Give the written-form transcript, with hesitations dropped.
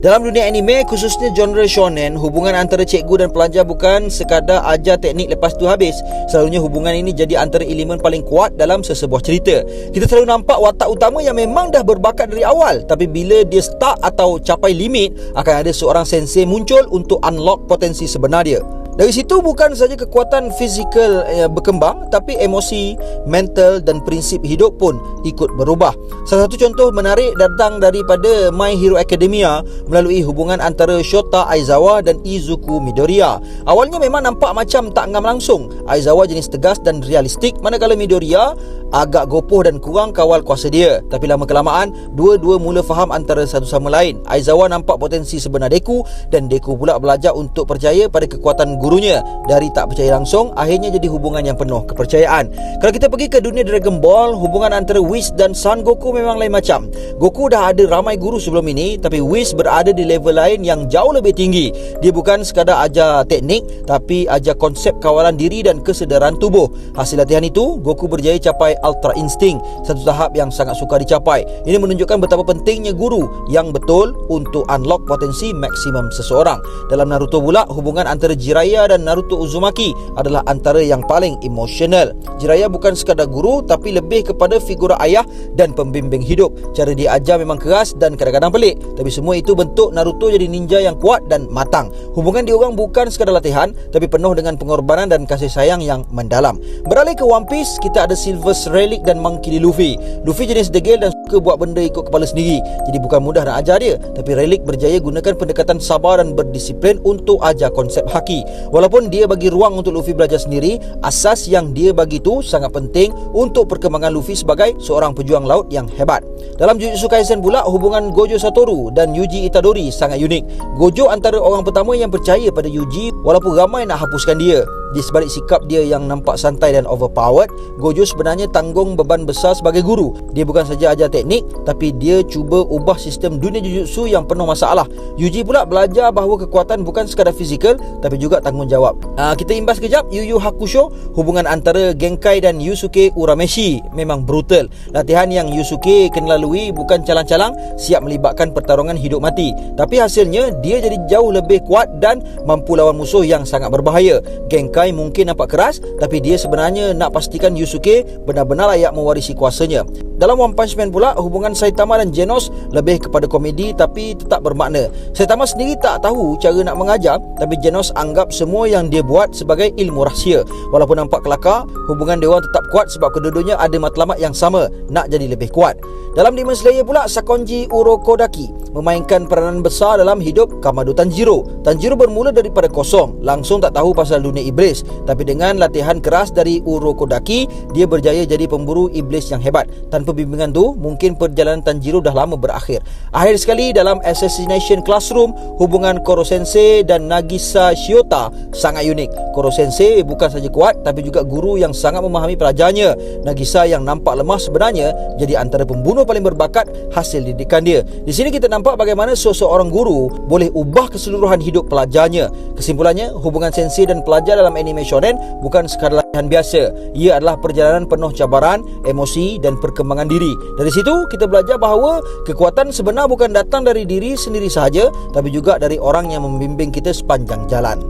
Dalam dunia anime, khususnya genre shonen, hubungan antara cikgu dan pelajar bukan sekadar ajar teknik lepas tu habis. Selalunya hubungan ini jadi antara elemen paling kuat dalam sesebuah cerita. Kita selalu nampak watak utama yang memang dah berbakat dari awal, tapi bila dia stuck atau capai limit, akan ada seorang sensei muncul untuk unlock potensi sebenar dia. Dari situ bukan saja kekuatan fizikal berkembang, tapi emosi, mental dan prinsip hidup pun ikut berubah. Salah satu contoh menarik datang daripada My Hero Academia melalui hubungan antara Shota Aizawa dan Izuku Midoriya. Awalnya memang nampak macam tak ngam langsung. Aizawa jenis tegas dan realistik, manakala Midoriya agak gopoh dan kurang kawal kuasa dia. Tapi lama-kelamaan, dua-dua mula faham antara satu sama lain. Aizawa nampak potensi sebenar Deku dan Deku pula belajar untuk percaya pada kekuatan gurunya. Dari tak percaya langsung, akhirnya jadi hubungan yang penuh kepercayaan. Kalau kita pergi ke dunia Dragon Ball, hubungan antara Whis dan Son Goku memang lain macam. Goku dah ada ramai guru sebelum ini, tapi Whis berada di level lain yang jauh lebih tinggi. Dia bukan sekadar ajar teknik, tapi ajar konsep kawalan diri dan kesedaran tubuh. Hasil latihan itu, Goku berjaya capai Ultra Instinct, satu tahap yang sangat sukar dicapai. Ini menunjukkan betapa pentingnya guru yang betul untuk unlock potensi maksimum seseorang. Dalam Naruto pula, hubungan antara Jiraiya dan Naruto Uzumaki adalah antara yang paling emosional. Jiraiya bukan sekadar guru, tapi lebih kepada figura ayah dan pembimbing hidup. Cara dia ajar memang keras dan kadang-kadang pelik, tapi semua itu bentuk Naruto jadi ninja yang kuat dan matang. Hubungan diorang bukan sekadar latihan, tapi penuh dengan pengorbanan dan kasih sayang yang mendalam. Beralih ke One Piece, kita ada Silver Relic dan Monkey D. Luffy. Luffy jenis degil dan suka buat benda ikut kepala sendiri, jadi bukan mudah nak ajar dia. Tapi Relic berjaya gunakan pendekatan sabar dan berdisiplin untuk ajar konsep haki. Walaupun dia bagi ruang untuk Luffy belajar sendiri, asas yang dia bagi tu sangat penting untuk perkembangan Luffy sebagai seorang pejuang laut yang hebat. Dalam Jujutsu Kaisen pula, hubungan Gojo Satoru dan Yuji Itadori sangat unik. Gojo antara orang pertama yang percaya pada Yuji walaupun ramai nak hapuskan dia. Di sebalik sikap dia yang nampak santai dan overpowered, Gojo sebenarnya tanggung beban besar sebagai guru. Dia bukan saja ajar teknik, tapi dia cuba ubah sistem dunia Jujutsu yang penuh masalah. Yuji pula belajar bahawa kekuatan bukan sekadar fizikal, tapi juga tanggungjawab. Kita imbas kejap Yu Yu Hakusho. Hubungan antara Genkai dan Yusuke Urameshi memang brutal. Latihan yang Yusuke kena lalui bukan calang-calang, siap melibatkan pertarungan hidup mati. Tapi hasilnya, dia jadi jauh lebih kuat dan mampu lawan musuh yang sangat berbahaya. Genkai mungkin nampak keras, tapi dia sebenarnya nak pastikan Yusuke benar-benar layak mewarisi kuasanya. Dalam One Punch Man pula, hubungan Saitama dan Genos lebih kepada komedi tapi tetap bermakna. Saitama sendiri tak tahu cara nak mengajar, tapi Genos anggap semua yang dia buat sebagai ilmu rahsia. Walaupun nampak kelakar, hubungan dia orang tetap kuat sebab kedua-duanya ada matlamat yang sama, nak jadi lebih kuat. Dalam Demon Slayer pula, Sakonji Urokodaki memainkan peranan besar dalam hidup Kamado Tanjiro. Tanjiro bermula daripada kosong, langsung tak tahu pasal dunia iblis. Tapi dengan latihan keras dari Urokodaki, dia berjaya jadi pemburu iblis yang hebat. Tanpa bimbingan tu, mungkin perjalanan Tanjiro dah lama berakhir. Akhir sekali, dalam Assassination Classroom, hubungan Koro Sensei dan Nagisa Shiota sangat unik. Koro Sensei bukan saja kuat, tapi juga guru yang sangat memahami pelajarnya. Nagisa yang nampak lemah sebenarnya jadi antara pembunuh paling berbakat hasil didikan dia. Di sini kita nampak bagaimana seseorang guru boleh ubah keseluruhan hidup pelajarnya. Kesimpulannya, hubungan sensei dan pelajar dalam anime shonen bukan sekadar latihan biasa. Ia adalah perjalanan penuh cabaran, emosi dan perkembangan diri. Dari situ kita belajar bahawa kekuatan sebenar bukan datang dari diri sendiri sahaja, tapi juga dari orang yang membimbing kita sepanjang jalan.